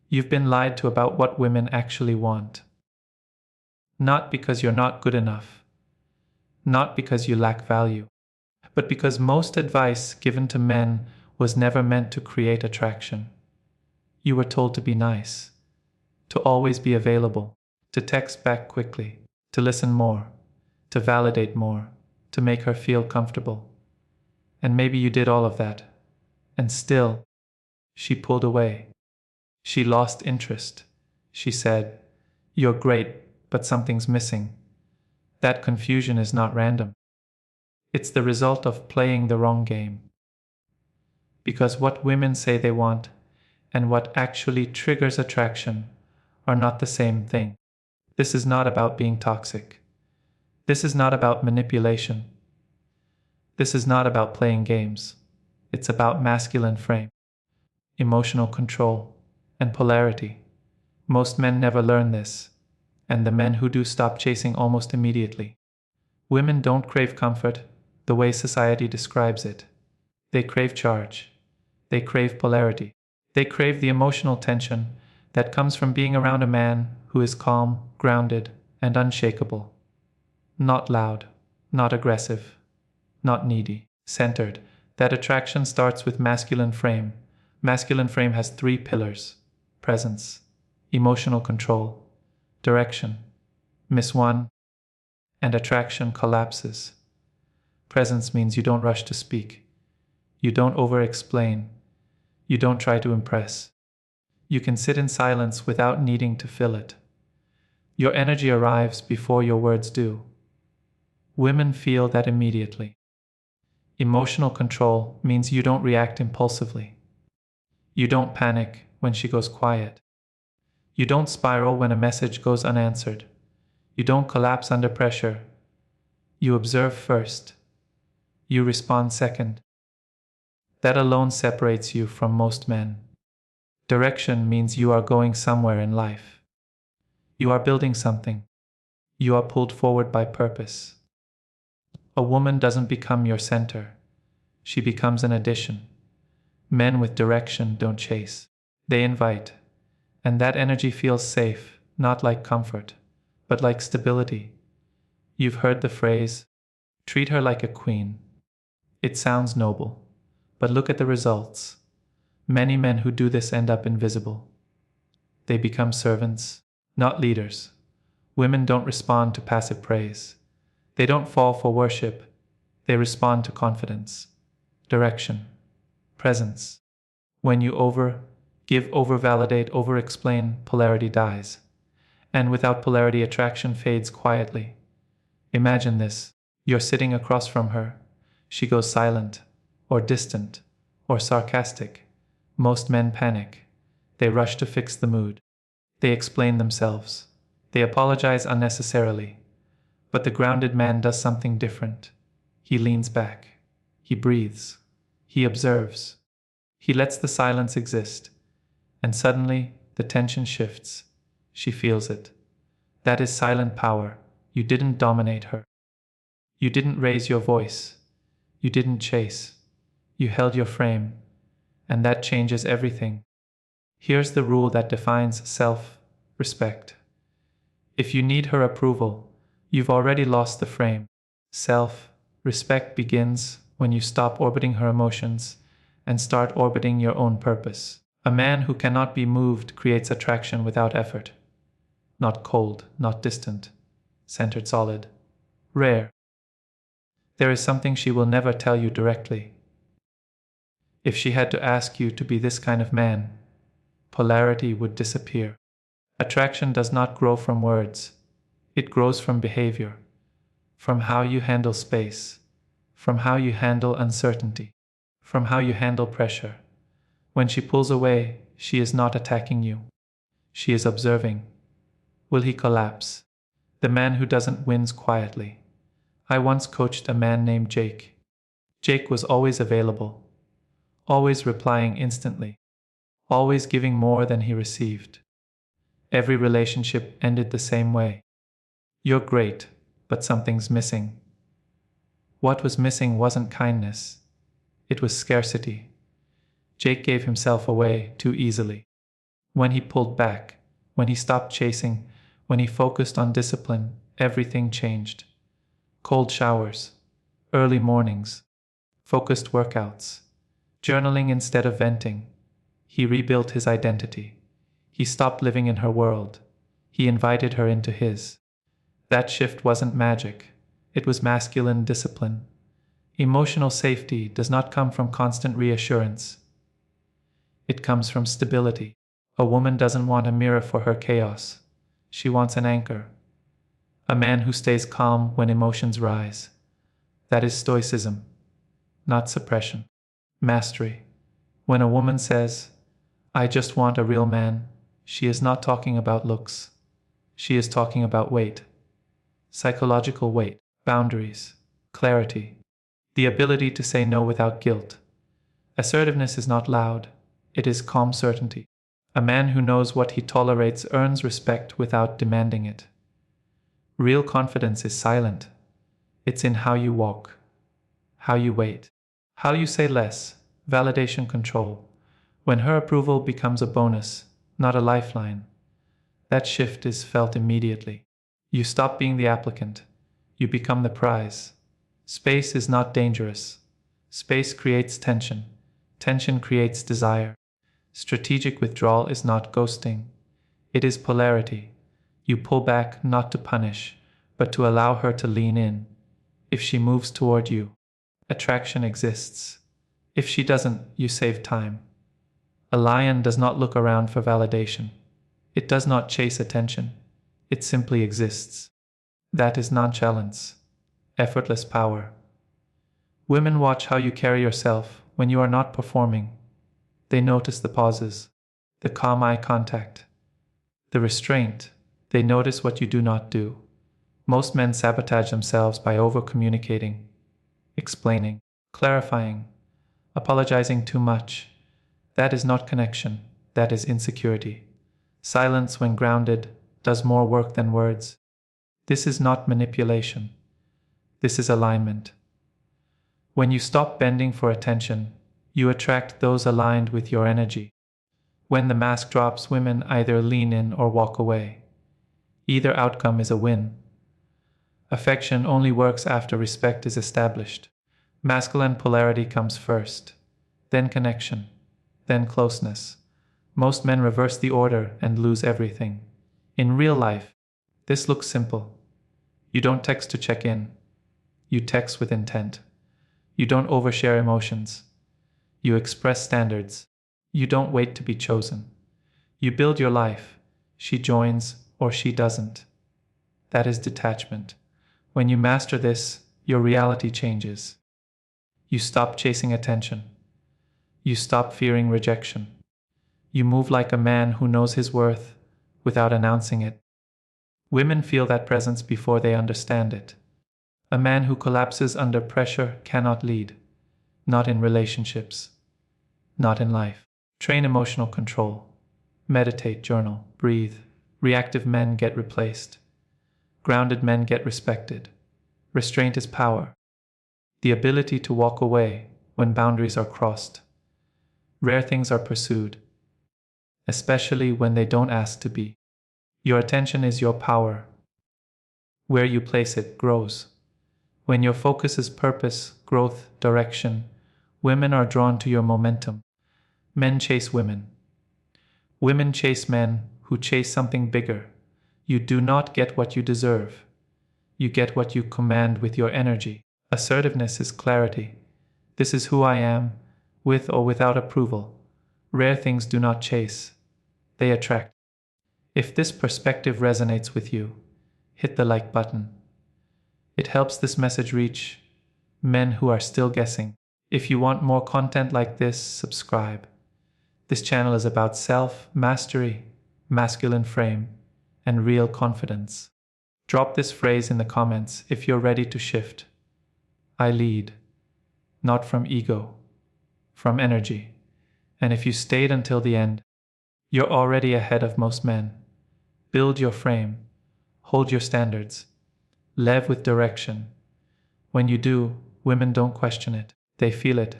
You've been lied to about what women actually want. Not because you're not good enough, not because you lack value, but because most advice given to men was never meant to create attraction. You were told to be nice, to always be available, to text back quickly, to listen more, to validate more, to make her feel comfortable. And maybe you did all of that. And still, she pulled away. She lost interest. She said, "You're great, but something's missing." That confusion is not random. It's the result of playing the wrong game. Because what women say they want and what actually triggers attraction are not the same thing. This is not about being toxic. This is not about manipulation. This is not about playing games. It's about masculine frame, emotional control, and polarity. Most men never learn this, and the men who do stop chasing almost immediately. Women don't crave comfort the way society describes it. They crave charge. They crave polarity. They crave the emotional tension that comes from being around a man who is calm, grounded, and unshakable. Not loud, not aggressive, not needy, centered. That attraction starts with masculine frame. Masculine frame has 3 pillars: presence, emotional control, direction. Miss one, and attraction collapses. Presence means you don't rush to speak. You don't over-explain. You don't try to impress. You can sit in silence without needing to fill it. Your energy arrives before your words do. Women feel that immediately. Emotional control means you don't react impulsively. You don't panic when she goes quiet. You don't spiral when a message goes unanswered. You don't collapse under pressure. You observe first. You respond second. That alone separates you from most men. Direction means you are going somewhere in life. You are building something. You are pulled forward by purpose. A woman doesn't become your center. She becomes an addition. Men with direction don't chase. They invite. And that energy feels safe, not like comfort, but like stability. You've heard the phrase, "Treat her like a queen." It sounds noble, but look at the results. Many men who do this end up invisible. They become servants, not leaders. Women don't respond to passive praise. They don't fall for worship. They respond to confidence, direction, presence. When you give, over-validate, over-explain, polarity dies. And without polarity, attraction fades quietly. Imagine this. You're sitting across from her. She goes silent, or distant, or sarcastic. Most men panic. They rush to fix the mood. They explain themselves. They apologize unnecessarily. But the grounded man does something different. He leans back. He breathes. He observes. He lets the silence exist. And suddenly, the tension shifts. She feels it. That is silent power. You didn't dominate her. You didn't raise your voice. You didn't chase. You held your frame. And that changes everything. Here's the rule that defines self-respect. If you need her approval, you've already lost the frame. Self-respect begins when you stop orbiting her emotions and start orbiting your own purpose. A man who cannot be moved creates attraction without effort. Not cold, not distant, centered, solid, rare. There is something she will never tell you directly. If she had to ask you to be this kind of man, polarity would disappear. Attraction does not grow from words. It grows from behavior, from how you handle space, from how you handle uncertainty, from how you handle pressure. When she pulls away, she is not attacking you. She is observing. Will he collapse? The man who doesn't wins quietly. I once coached a man named Jake. Jake was always available, always replying instantly, always giving more than he received. Every relationship ended the same way. You're great, but something's missing. What was missing wasn't kindness. It was scarcity. Jake gave himself away too easily. When he pulled back, when he stopped chasing, when he focused on discipline, everything changed. Cold showers, early mornings, focused workouts, journaling instead of venting. He rebuilt his identity. He stopped living in her world. He invited her into his. That shift wasn't magic. It was masculine discipline. Emotional safety does not come from constant reassurance. It comes from stability. A woman doesn't want a mirror for her chaos. She wants an anchor. A man who stays calm when emotions rise. That is stoicism, not suppression. Mastery. When a woman says, "I just want a real man," she is not talking about looks. She is talking about weight. Psychological weight, boundaries, clarity, the ability to say no without guilt. Assertiveness is not loud, it is calm certainty. A man who knows what he tolerates earns respect without demanding it. Real confidence is silent. It's in how you walk, how you wait, how you say less, validation control. When her approval becomes a bonus, not a lifeline, that shift is felt immediately. You stop being the applicant. You become the prize. Space is not dangerous. Space creates tension. Tension creates desire. Strategic withdrawal is not ghosting. It is polarity. You pull back not to punish, but to allow her to lean in. If she moves toward you, attraction exists. If she doesn't, you save time. A lion does not look around for validation. It does not chase attention. It simply exists. That is nonchalance, effortless power. Women watch how you carry yourself when you are not performing. They notice the pauses, the calm eye contact, the restraint. They notice what you do not do. Most men sabotage themselves by over-communicating, explaining, clarifying, apologizing too much. That is not connection. That is insecurity. Silence, when grounded, does more work than words. This is not manipulation. This is alignment. When you stop bending for attention, you attract those aligned with your energy. When the mask drops, women either lean in or walk away. Either outcome is a win. Affection only works after respect is established. Masculine polarity comes first, then connection, then closeness. Most men reverse the order and lose everything. In real life, this looks simple. You don't text to check in. You text with intent. You don't overshare emotions. You express standards. You don't wait to be chosen. You build your life. She joins or she doesn't. That is detachment. When you master this, your reality changes. You stop chasing attention. You stop fearing rejection. You move like a man who knows his worth without announcing it. Women feel that presence before they understand it. A man who collapses under pressure cannot lead. Not in relationships. Not in life. Train emotional control. Meditate, journal, breathe. Reactive men get replaced. Grounded men get respected. Restraint is power. The ability to walk away when boundaries are crossed. Rare things are pursued, especially when they don't ask to be. Your attention is your power. Where you place it grows. When your focus is purpose, growth, direction, women are drawn to your momentum. Men chase women. Women chase men who chase something bigger. You do not get what you deserve. You get what you command with your energy. Assertiveness is clarity. This is who I am, with or without approval. Rare things do not chase. They attract. If this perspective resonates with you, hit the like button. It helps this message reach men who are still guessing. If you want more content like this, subscribe. This channel is about self-mastery, masculine frame, and real confidence. Drop this phrase in the comments if you're ready to shift. I lead, not from ego, from energy. And if you stayed until the end, you're already ahead of most men. Build your frame, hold your standards, live with direction. When you do, women don't question it, they feel it.